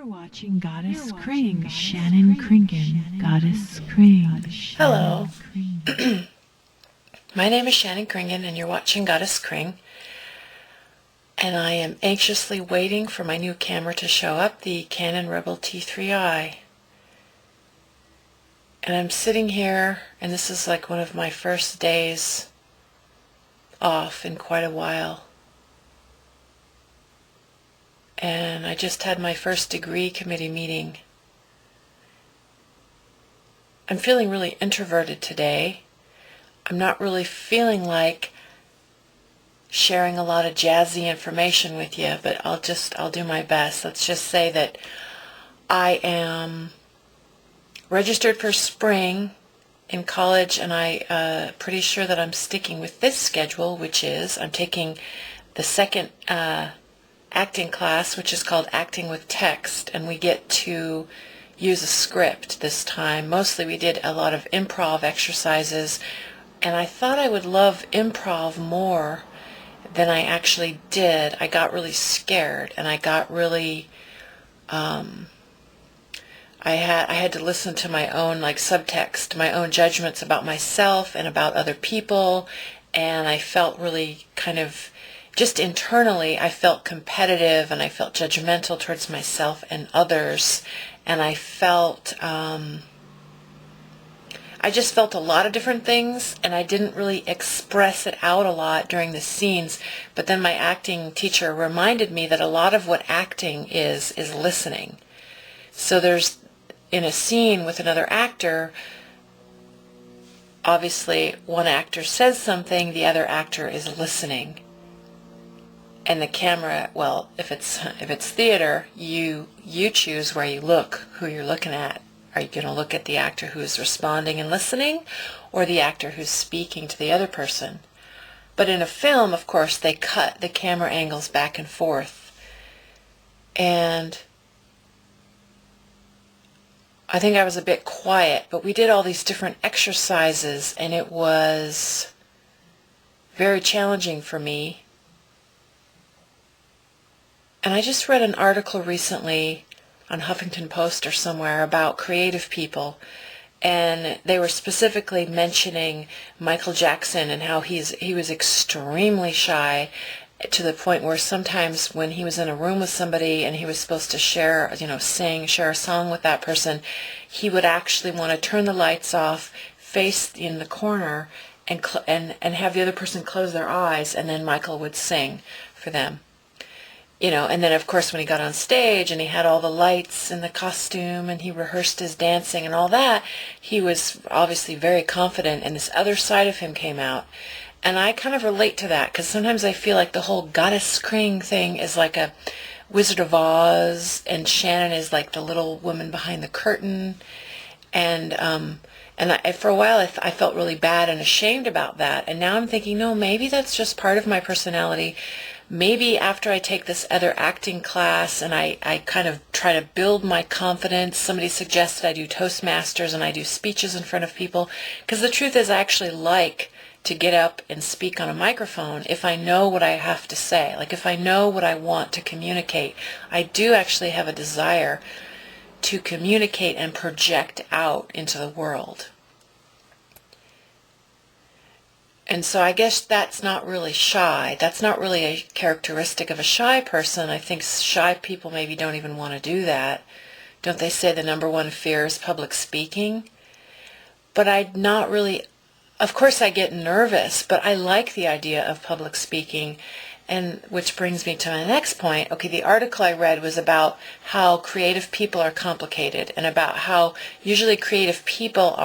watching Goddess KRING, Shannon Kringen, Goddess KRING. Hello, my name is Shannon Kringen and you're watching Goddess KRING, and I am anxiously waiting for my new camera to show up, the Canon Rebel T3i. And I'm sitting here, and this is like one of my first days off in quite a while. And I just had my first degree committee meeting. I'm feeling really introverted today. I'm not really feeling like sharing a lot of jazzy information with you, but I'll do my best. Let's just say that I am registered for spring in college, and I'm pretty sure that I'm sticking with this schedule, which is I'm taking the second acting class, which is called Acting with Text, and we get to use a script this time. Mostly we did a lot of improv exercises, and I thought I would love improv more than I actually did. I got really scared, and I got really I had to listen to my own subtext, my own judgments about myself and about other people, and I felt really kind of just internally, I felt competitive and I felt judgmental towards myself and others, and I just felt a lot of different things, and I didn't really express it out a lot during the scenes. But then my acting teacher reminded me that a lot of what acting is listening. So there's, in a scene with another actor, obviously one actor says something, the other actor is listening. And the camera, well, if it's theater, you choose where you look, who you're looking at. Are you going to look at the actor who's responding and listening, or the actor who's speaking to the other person? But in a film, of course, they cut the camera angles back and forth. And I think I was a bit quiet, but we did all these different exercises, and it was very challenging for me. And I just read an article recently on Huffington Post or somewhere about creative people, and they were specifically mentioning Michael Jackson and how he was extremely shy, to the point where sometimes when he was in a room with somebody and he was supposed to share a song with that person, he would actually want to turn the lights off, face in the corner, and have the other person close their eyes, and then Michael would sing for them. And then of course when he got on stage and he had all the lights and the costume and he rehearsed his dancing and all that, he was obviously very confident, and this other side of him came out. And I kind of relate to that, because sometimes I feel like the whole Goddess KRING thing is like a Wizard of Oz, and Shannon is like the little woman behind the curtain. And for a while I felt really bad and ashamed about that. And now I'm thinking, no, maybe that's just part of my personality. Maybe after I take this other acting class and I kind of try to build my confidence, somebody suggested I do Toastmasters and I do speeches in front of people, because the truth is I actually like to get up and speak on a microphone if I know what I have to say. Like if I know what I want to communicate, I do actually have a desire to communicate and project out into the world. And so I guess that's not really shy. That's not really a characteristic of a shy person. I think shy people maybe don't even want to do that. Don't they say the number one fear is public speaking? But I'm not really, of course I get nervous, but I like the idea of public speaking. And which brings me to my next point. Okay, the article I read was about how creative people are complicated, and about how usually creative people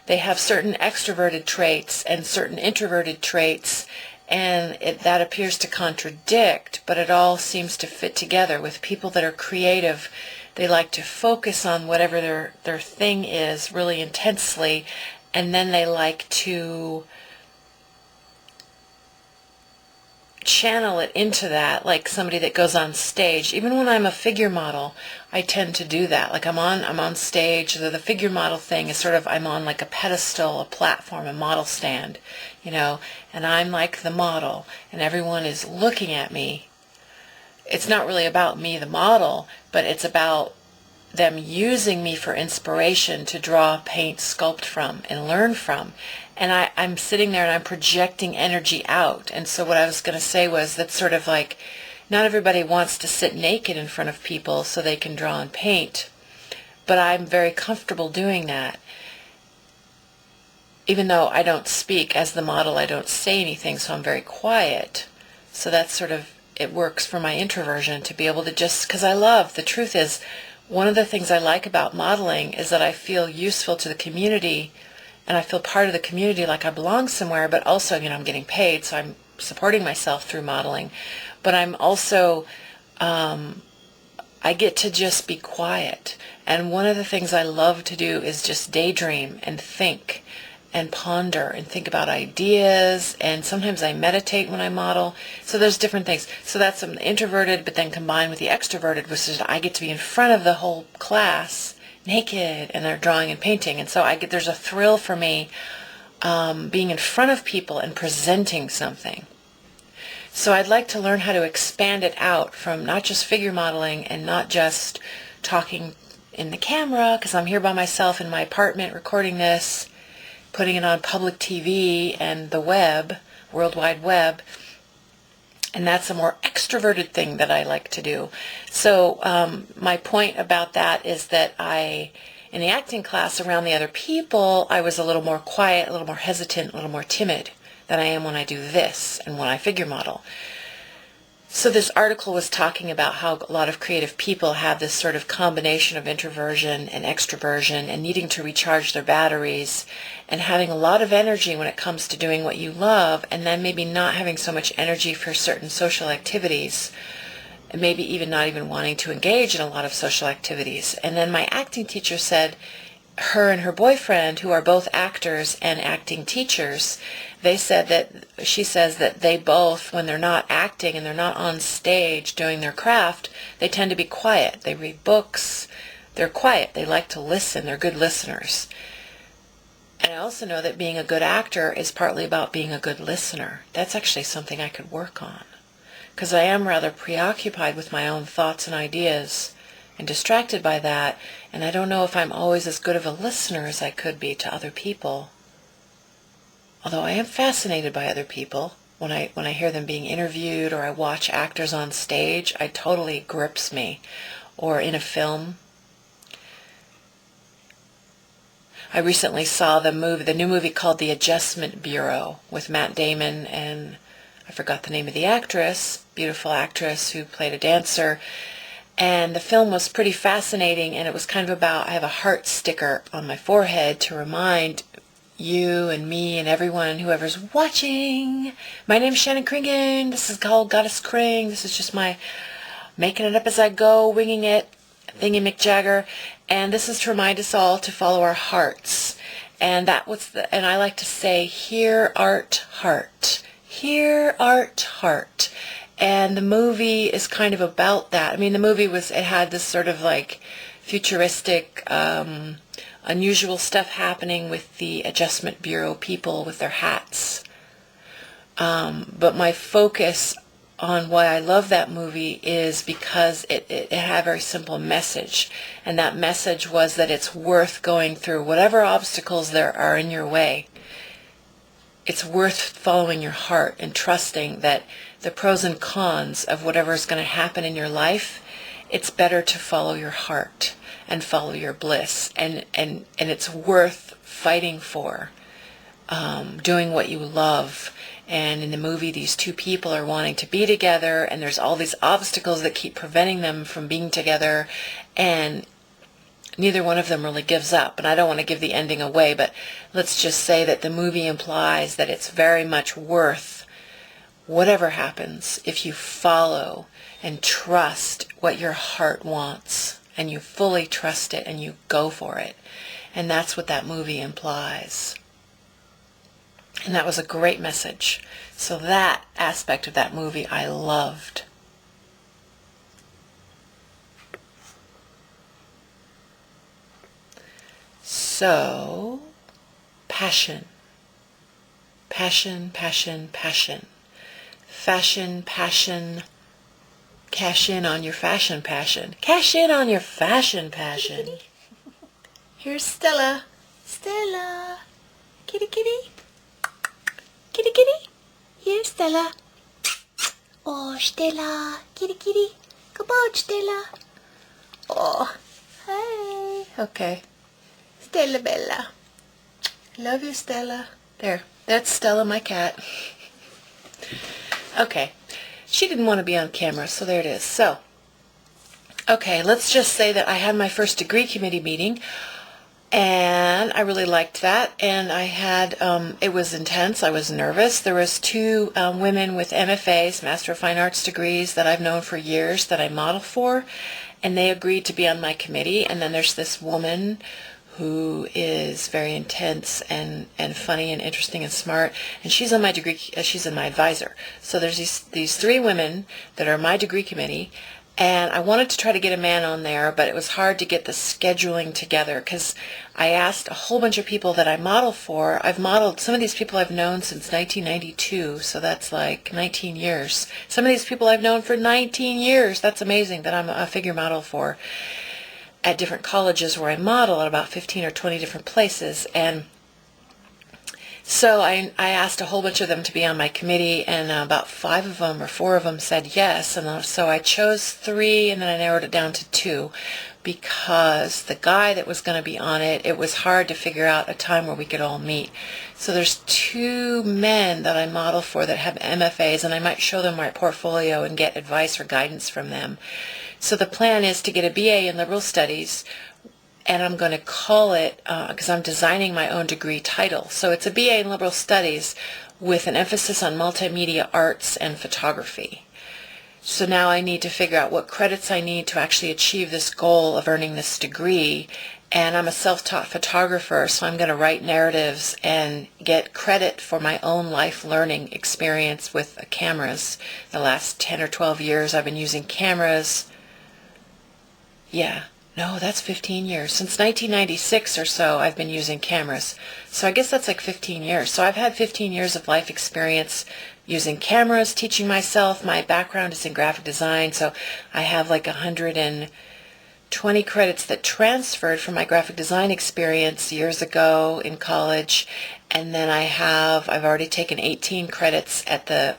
they have certain extroverted traits and certain introverted traits, and that appears to contradict, but it all seems to fit together. With people that are creative, they like to focus on whatever their thing is really intensely, and then they like to channel it into that, like somebody that goes on stage. Even when I'm a figure model, I tend to do that. Like I'm on stage. The figure model thing is sort of, I'm on like a pedestal, a platform, a model stand, and I'm like the model, and everyone is looking at me. it's not really about me, the model, but it's about them using me for inspiration to draw, paint, sculpt from, and learn from. And I'm sitting there and I'm projecting energy out. And so what I was going to say was that sort of like, not everybody wants to sit naked in front of people so they can draw and paint, but I'm very comfortable doing that. Even though I don't speak as the model, I don't say anything, so I'm very quiet. So that's sort of, it works for my introversion to be able to just, because the truth is, one of the things I like about modeling is that I feel useful to the community, and I feel part of the community, like I belong somewhere, but also, I'm getting paid, so I'm supporting myself through modeling. But I'm also, I get to just be quiet. And one of the things I love to do is just daydream and think and ponder and think about ideas, and sometimes I meditate when I model. So there's different things. So that's introverted, but then combined with the extroverted, which is I get to be in front of the whole class naked, and they're drawing and painting. And so there's a thrill for me being in front of people and presenting something. So I'd like to learn how to expand it out from not just figure modeling and not just talking in the camera, because I'm here by myself in my apartment recording this, putting it on public TV and the web, World Wide Web, and that's a more extroverted thing that I like to do. So my point about that is that in the acting class around the other people, I was a little more quiet, a little more hesitant, a little more timid than I am when I do this and when I figure model. So this article was talking about how a lot of creative people have this sort of combination of introversion and extroversion and needing to recharge their batteries and having a lot of energy when it comes to doing what you love, and then maybe not having so much energy for certain social activities, and maybe even not even wanting to engage in a lot of social activities. And then my acting teacher said her and her boyfriend, who are both actors and acting teachers, she says that they both, when they're not acting and they're not on stage doing their craft, they tend to be quiet. They read books. They're quiet. They like to listen. They're good listeners. And I also know that being a good actor is partly about being a good listener. That's actually something I could work on, because I am rather preoccupied with my own thoughts and ideas and distracted by that, and I don't know if I'm always as good of a listener as I could be to other people. Although I am fascinated by other people. When I hear them being interviewed, or I watch actors on stage, it totally grips me. Or in a film. I recently saw the new movie called The Adjustment Bureau with Matt Damon and I forgot the name of the actress, beautiful actress who played a dancer. And the film was pretty fascinating, and it was kind of about, I have a heart sticker on my forehead to remind you and me and everyone, whoever's watching. My name's Shannon Kringen. This is called Goddess KRING. This is just my making it up as I go, winging it, thingy McJagger. And this is to remind us all to follow our hearts. And and I like to say, here art heart. Here art heart. And the movie is kind of about that. I mean, the movie it had this sort of like futuristic, unusual stuff happening with the Adjustment Bureau people with their hats. But my focus on why I love that movie is because it had a very simple message. And that message was that it's worth going through whatever obstacles there are in your way. It's worth following your heart and trusting that the pros and cons of whatever is going to happen in your life, it's better to follow your heart and follow your bliss. And it's worth fighting for, doing what you love. And in the movie, these two people are wanting to be together, and there's all these obstacles that keep preventing them from being together, and neither one of them really gives up. And I don't want to give the ending away, but let's just say that the movie implies that it's very much worth whatever happens if you follow and trust what your heart wants, and you fully trust it and you go for it. And that's what that movie implies. And that was a great message. So that aspect of that movie I loved. So, passion. Passion, passion, passion. Fashion, passion, Cash in on your fashion passion. Cash in on your fashion passion. Here's Stella. Stella. Kitty, kitty. Kitty, kitty. Here's Stella. Oh, Stella. Kitty, kitty. Come on, Stella. Oh, hey. Okay. Stella Bella. Love you, Stella. There. That's Stella, my cat. Okay. She didn't want to be on camera, so there it is. So, okay, let's just say that I had my first degree committee meeting, and I really liked that, and I had, it was intense. I was nervous. There was two women with MFAs, Master of Fine Arts degrees, that I've known for years that I model for, and they agreed to be on my committee. And then there's this woman who is very intense and funny and interesting and smart, and she's on my degree, she's in my advisor. So there's these three women that are my degree committee, and I wanted to try to get a man on there, but it was hard to get the scheduling together because I asked a whole bunch of people that I model for. I've modeled, some of these people I've known since 1992, so that's like 19 years. Some of these people I've known for 19 years. That's amazing that I'm a figure model for, at different colleges where I model at about 15 or 20 different places. And so I asked a whole bunch of them to be on my committee, and about 5 of them or 4 of them said yes. And so I chose 3, and then I narrowed it down to 2 because the guy that was going to be on it, it was hard to figure out a time where we could all meet. So there's 2 men that I model for that have MFAs, and I might show them my portfolio and get advice or guidance from them. So the plan is to get a BA in Liberal Studies, and I'm going to call it, because I'm designing my own degree title. So it's a BA in Liberal Studies with an emphasis on multimedia arts and photography. So now I need to figure out what credits I need to actually achieve this goal of earning this degree. And I'm a self-taught photographer, so I'm going to write narratives and get credit for my own life learning experience with cameras. The last 10 or 12 years I've been using cameras. Yeah, no, that's 15 years. Since 1996 or so, I've been using cameras. So I guess that's like 15 years. So I've had 15 years of life experience using cameras, teaching myself. My background is in graphic design, so I have like 120 credits that transferred from my graphic design experience years ago in college. And then I've already taken 18 credits at the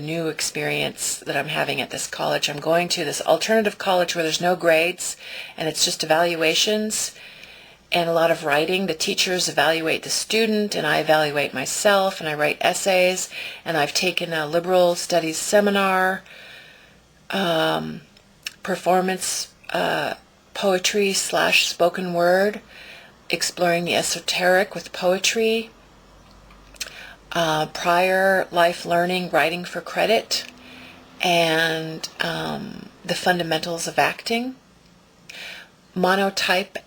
new experience that I'm having at this college. I'm going to this alternative college where there's no grades and it's just evaluations and a lot of writing. The teachers evaluate the student and I evaluate myself, and I write essays, and I've taken a liberal studies seminar, performance poetry / spoken word, exploring the esoteric with poetry, prior life learning, writing for credit, and the fundamentals of acting, monotype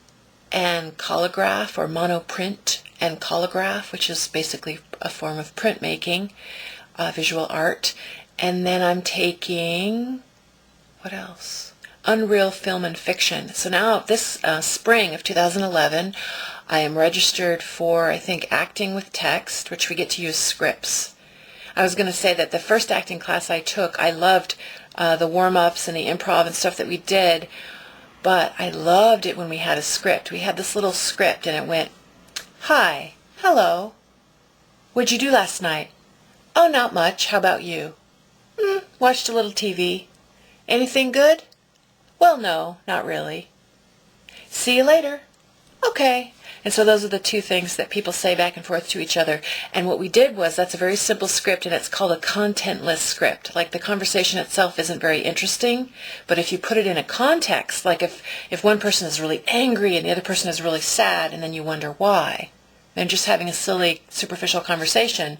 and collograph, or monoprint and collograph, which is basically a form of printmaking, visual art. And then I'm taking, what else? Unreal Film and Fiction. So now this spring of 2011, I am registered for, I think, acting with text, which we get to use scripts. I was going to say that the first acting class I took, I loved the warm-ups and the improv and stuff that we did, but I loved it when we had a script. We had this little script, and it went, "Hi, hello, what'd you do last night? Oh, not much. How about you? Watched a little TV. Anything good? Well, no, not really. See you later. Okay." And so those are the 2 things that people say back and forth to each other. And what we did was, that's a very simple script, and it's called a contentless script. Like, the conversation itself isn't very interesting, but if you put it in a context, like if one person is really angry and the other person is really sad, and then you wonder why, they're just having a silly, superficial conversation.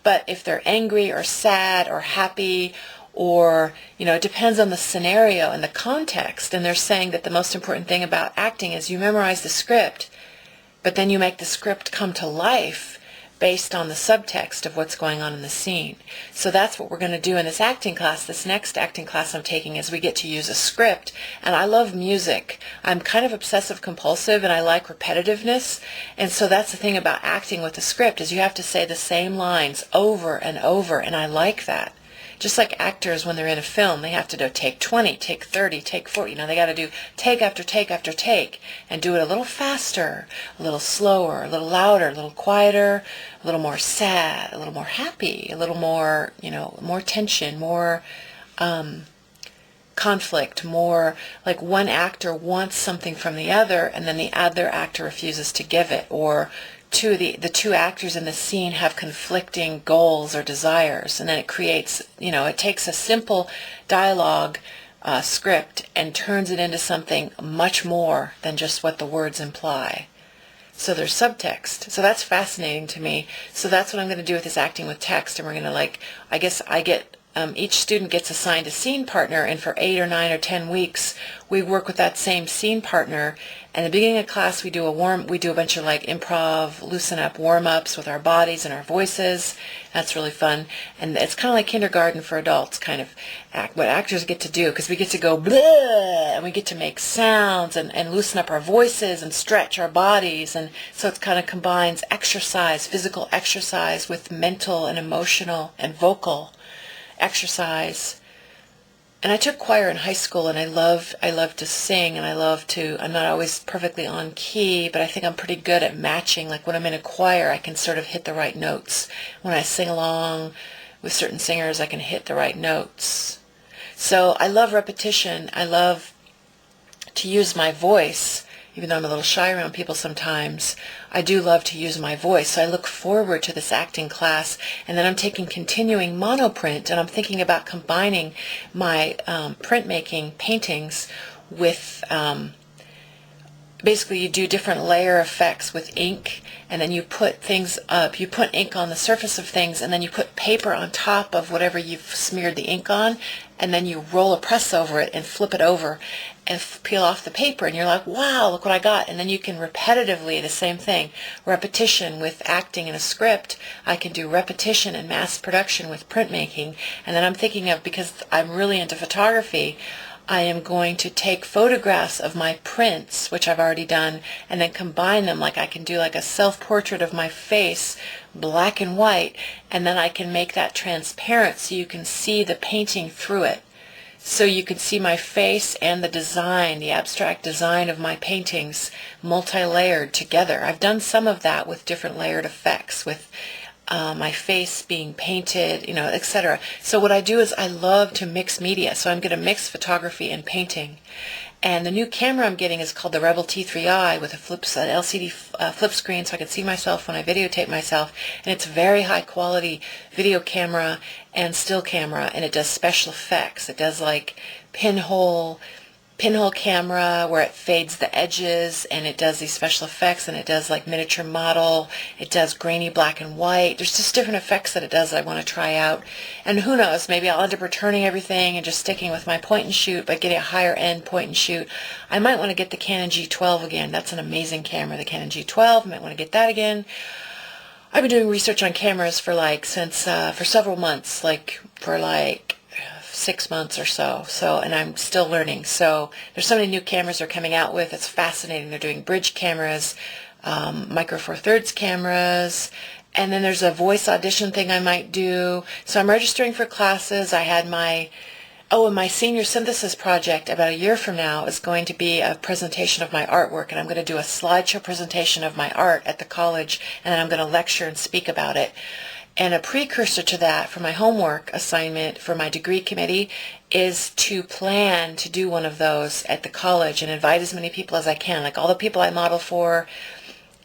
But if they're angry or sad or happy, or, it depends on the scenario and the context, and they're saying that the most important thing about acting is you memorize the script, but then you make the script come to life based on the subtext of what's going on in the scene. So that's what we're going to do in this acting class. This next acting class I'm taking is we get to use a script, and I love music. I'm kind of obsessive compulsive, and I like repetitiveness, and so that's the thing about acting with a script, is you have to say the same lines over and over, and I like that. Just like actors, when they're in a film, they have to do take 20, take 30, take 40. They got to do take after take after take, and do it a little faster, a little slower, a little louder, a little quieter, a little more sad, a little more happy, a little more, more tension, more conflict, more like one actor wants something from the other, and then the other actor refuses to give it, or the two actors in the scene have conflicting goals or desires, and then it creates, it takes a simple dialogue script and turns it into something much more than just what the words imply. So there's subtext. So that's fascinating to me. So that's what I'm going to do with this acting with text, and we're going to I guess I get each student gets assigned a scene partner, and for 8 or 9 or 10 weeks we work with that same scene partner. And at the beginning of class we do a bunch of improv, loosen up warm-ups with our bodies and our voices. That's really fun, and it's kind of like kindergarten for adults, kind of what actors get to do, because we get to go bleh, and we get to make sounds and loosen up our voices and stretch our bodies, and so it kind of combines exercise, physical exercise, with mental and emotional and vocal exercise. And I took choir in high school, and I love to sing, and I'm not always perfectly on key, but I think I'm pretty good at matching. Like when I'm in a choir, I can sort of hit the right notes. When I sing along with certain singers, I can hit the right notes. So I love repetition. I love to use my voice. Even though I'm a little shy around people sometimes, I do love to use my voice. So I look forward to this acting class, and then I'm taking continuing monoprint, and I'm thinking about combining my printmaking paintings with, basically you do different layer effects with ink, and then you put things up. You put ink on the surface of things, and then you put paper on top of whatever you've smeared the ink on, and then you roll a press over it and flip it over and peel off the paper, and you're like, wow, look what I got. And then you can repetitively, the same thing, repetition with acting in a script. I can do repetition and mass production with printmaking. And then I'm thinking of, because I'm really into photography, I am going to take photographs of my prints, which I've already done, and then combine them. Like I can do like a self-portrait of my face, black and white, and then I can make that transparent so you can see the painting through it. So you can see my face and the design, the abstract design of my paintings, multi-layered together. I've done some of that with different layered effects, with my face being painted, etc. So what I do is I love to mix media. So I'm going to mix photography and painting. And the new camera I'm getting is called the Rebel T3i, with an LCD flip screen, so I can see myself when I videotape myself. And it's a very high quality video camera and still camera, and it does special effects. It does like pinhole camera where it fades the edges, and it does these special effects, and it does like miniature model, it does grainy black and white. There's just different effects that it does that I want to try out. And who knows, maybe I'll end up returning everything and just sticking with my point and shoot, but getting a higher end point and shoot. I might want to get the Canon G12 again. That's an amazing camera, the Canon G12. I might want to get that again. I've been doing research on cameras for for several months, for 6 months or so, and I'm still learning. So there's so many new cameras they're coming out with. It's fascinating. They're doing bridge cameras, micro four thirds cameras, and then there's a voice audition thing I might do. So I'm registering for classes. I had and my senior synthesis project about a year from now is going to be a presentation of my artwork, and I'm going to do a slideshow presentation of my art at the college, and then I'm going to lecture and speak about it. And a precursor to that for my homework assignment for my degree committee is to plan to do one of those at the college and invite as many people as I can, like all the people I model for,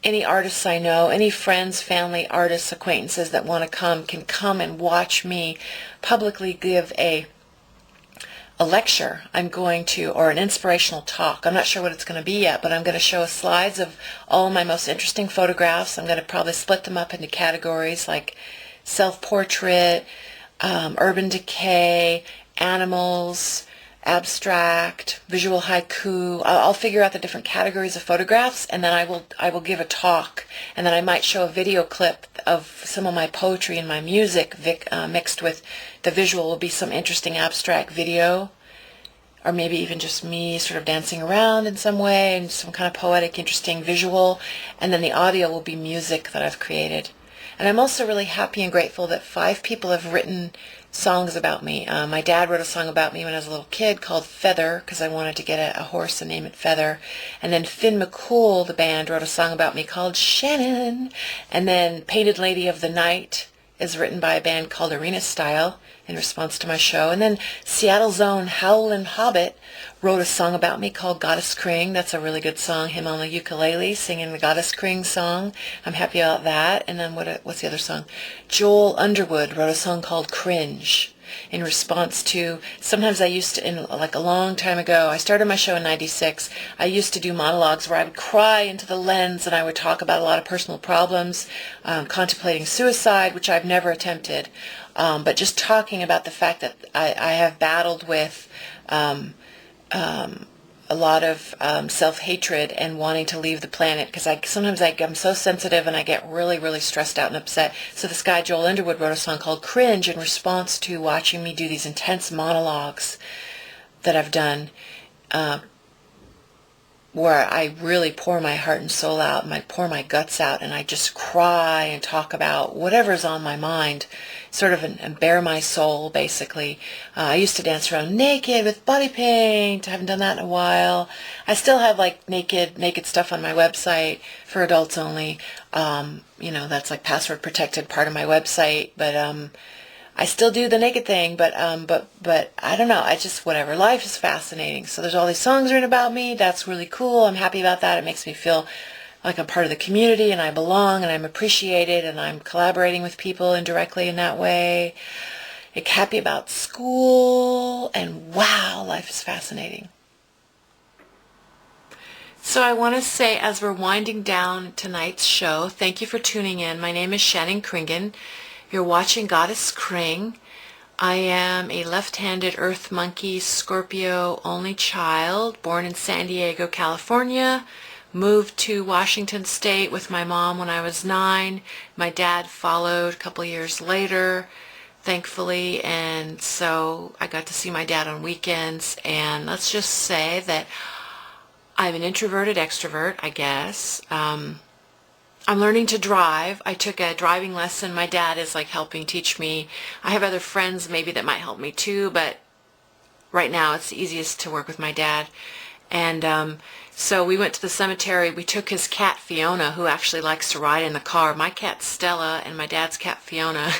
any artists I know, any friends, family, artists, acquaintances that want to come can come and watch me publicly give a lecture or an inspirational talk. I'm not sure what it's going to be yet, but I'm going to show slides of all my most interesting photographs. I'm going to probably split them up into categories like self-portrait, urban decay, animals, abstract, visual haiku. I'll figure out the different categories of photographs, and then I will give a talk, and then I might show a video clip of some of my poetry and my music mixed with the visual. Will be some interesting abstract video, or maybe even just me sort of dancing around in some way, and some kind of poetic, interesting visual, and then the audio will be music that I've created. And I'm also really happy and grateful that 5 people have written songs about me. My dad wrote a song about me when I was a little kid called Feather, because I wanted to get a horse and name it Feather. And then Finn McCool, the band, wrote a song about me called Shannon. And then Painted Lady of the Night is written by a band called Arena Style in response to my show. And then Seattle's own Howlin' Hobbit wrote a song about me called Goddess KRING. That's a really good song. Him on the ukulele singing the Goddess KRING song. I'm happy about that. And then what's the other song? Joel Underwood wrote a song called Cringe in response to, sometimes I used to, like a long time ago, I started my show in 96, I used to do monologues where I would cry into the lens and I would talk about a lot of personal problems, contemplating suicide, which I've never attempted, but just talking about the fact that I have battled with a lot of self-hatred and wanting to leave the planet, because sometimes I'm so sensitive and I get really, really stressed out and upset. So this guy, Joel Underwood, wrote a song called Cringe in response to watching me do these intense monologues that I've done, where I really pour my heart and soul out and I pour my guts out and I just cry and talk about whatever's on my mind, sort of and bare my soul, basically. I used to dance around naked with body paint. I haven't done that in a while. I still have like naked stuff on my website for adults only. That's like password protected part of my website, but I still do the naked thing, but I don't know. I just, whatever. Life is fascinating. So there's all these songs written about me. That's really cool. I'm happy about that. It makes me feel like I'm part of the community and I belong and I'm appreciated and I'm collaborating with people indirectly in that way. I'm happy about school, and wow, life is fascinating. So I want to say, as we're winding down tonight's show, thank you for tuning in. My name is Shannon Kringen. You're watching Goddess KRING. I am a left-handed earth monkey, Scorpio only child, born in San Diego, California. Moved to Washington State with my mom when I was 9. My dad followed a couple years later, thankfully, and so I got to see my dad on weekends. And let's just say that I'm an introverted extrovert, I guess. I'm learning to drive. I took a driving lesson. My dad is like helping teach me. I have other friends maybe that might help me too, but right now it's the easiest to work with my dad. And so we went to the cemetery. We took his cat Fiona, who actually likes to ride in the car. My cat Stella and my dad's cat Fiona,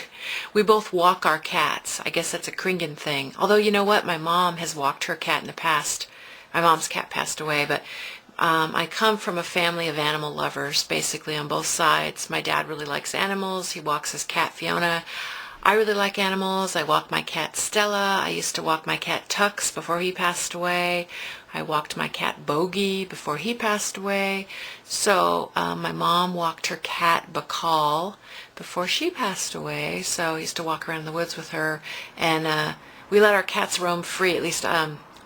we both walk our cats. I guess that's a Kringen thing. Although, you know what? My mom has walked her cat in the past. My mom's cat passed away, but I come from a family of animal lovers, basically on both sides. My dad really likes animals. He walks his cat Fiona. I really like animals. I walk my cat Stella. I used to walk my cat Tux before he passed away. I walked my cat Bogey before he passed away. So my mom walked her cat Bacall before she passed away. So I used to walk around in the woods with her. And we let our cats roam free. At least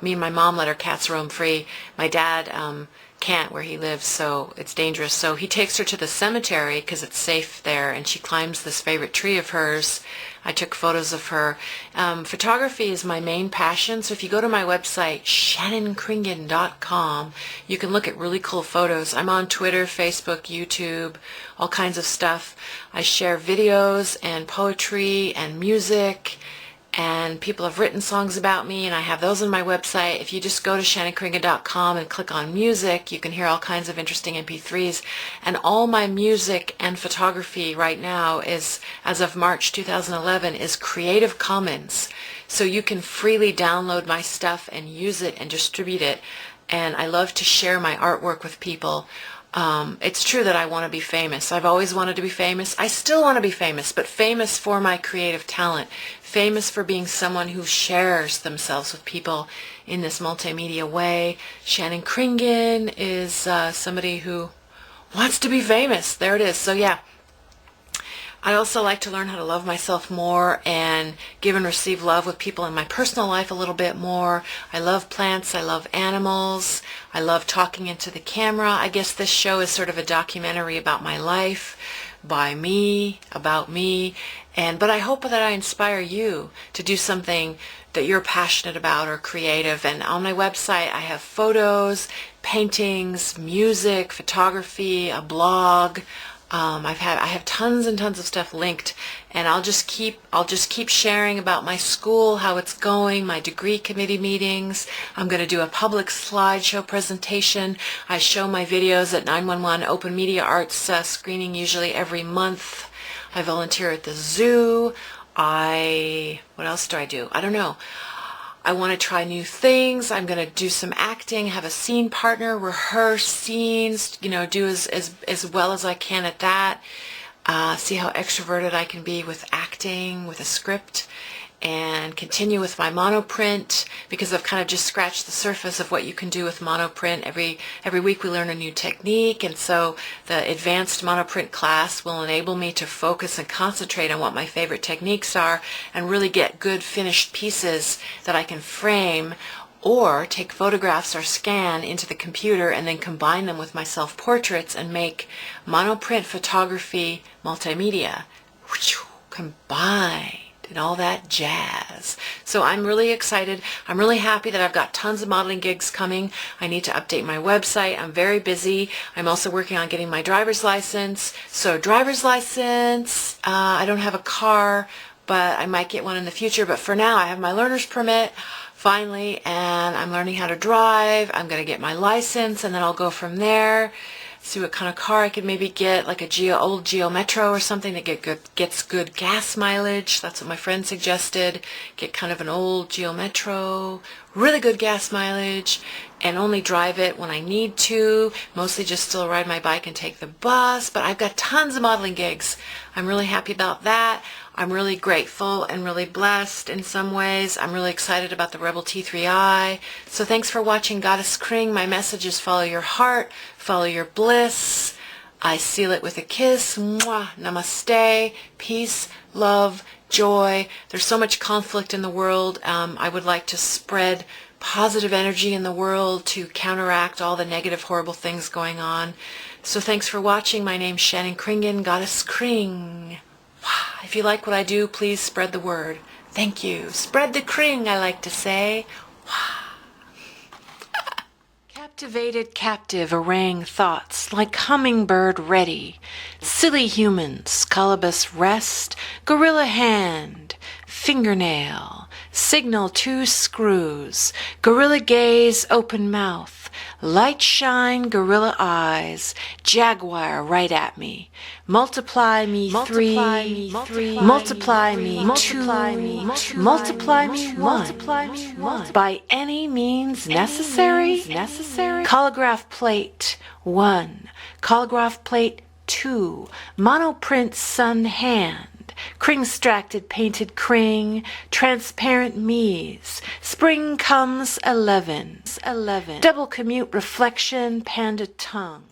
me and my mom let our cats roam free. My dad can't where he lives, so it's dangerous. So he takes her to the cemetery because it's safe there, and she climbs this favorite tree of hers. I took photos of her. Photography is my main passion, so if you go to my website, shannonkringen.com, you can look at really cool photos. I'm on Twitter, Facebook, YouTube, all kinds of stuff. I share videos and poetry and music, and people have written songs about me, and I have those on my website. If you just go to shannonkringen.com and click on music, you can hear all kinds of interesting MP3s. And all my music and photography right now is, as of March 2011, is Creative Commons. So you can freely download my stuff and use it and distribute it. And I love to share my artwork with people. It's true that I want to be famous. I've always wanted to be famous. I still want to be famous, but famous for my creative talent. Famous for being someone who shares themselves with people in this multimedia way. Shannon Kringen is somebody who wants to be famous. There it is. So yeah. I also like to learn how to love myself more and give and receive love with people in my personal life a little bit more. I love plants. I love animals. I love talking into the camera. I guess this show is sort of a documentary about my life, by me, about me. But I hope that I inspire you to do something that you're passionate about or creative. And on my website, I have photos, paintings, music, photography, a blog, I have tons and tons of stuff linked, and I'll just keep sharing about my school, how it's going, my degree committee meetings. I'm going to do a public slideshow presentation. I show my videos at 911 Open Media Arts screening usually every month. I volunteer at the zoo. What else do I do? I don't know. I want to try new things. I'm going to do some acting, have a scene partner, rehearse scenes, do as well as I can at that. See how extroverted I can be with acting, with a script, and continue with my monoprint, because I've kind of just scratched the surface of what you can do with monoprint. Every week we learn a new technique, and so the advanced monoprint class will enable me to focus and concentrate on what my favorite techniques are and really get good finished pieces that I can frame or take photographs or scan into the computer and then combine them with my self-portraits and make monoprint photography multimedia. Combine. And all that jazz. So I'm really excited. I'm really happy that I've got tons of modeling gigs coming. I need to update my website. I'm very busy. I'm also working on getting my driver's license. So driver's license, I don't have a car, but I might get one in the future. But for now, I have my learner's permit finally, and I'm learning how to drive. I'm going to get my license, and then I'll go from there. See what kind of car I could maybe get, like a old Geo Metro or something that gets good gas mileage. That's what my friend suggested. Get kind of an old Geo Metro, really good gas mileage, and only drive it when I need to. Mostly just still ride my bike and take the bus. But I've got tons of modeling gigs. I'm really happy about that. I'm really grateful and really blessed in some ways. I'm really excited about the Rebel T3i. So thanks for watching Goddess KRING. My message is follow your heart, follow your bliss. I seal it with a kiss. Mwah. Namaste. Peace, love, joy. There's so much conflict in the world. I would like to spread positive energy in the world to counteract all the negative, horrible things going on. So thanks for watching. My name's Shannon Kringen, Goddess KRING. If you like what I do, please spread the word. Thank you. Spread the kring, I like to say. Captivated captive arraying thoughts like hummingbird ready. Silly humans, colobus rest, gorilla hand, fingernail, signal 2 screws, gorilla gaze, open mouth. Light shine, gorilla eyes, jaguar right at me. Multiply me 3, multiply me 2, multiply me 1. By any means necessary. Colograph plate 1, colograph plate 2, monoprint sun hand. Kring-stracted painted kring, transparent me's, spring comes 11, double commute reflection, panda tongue.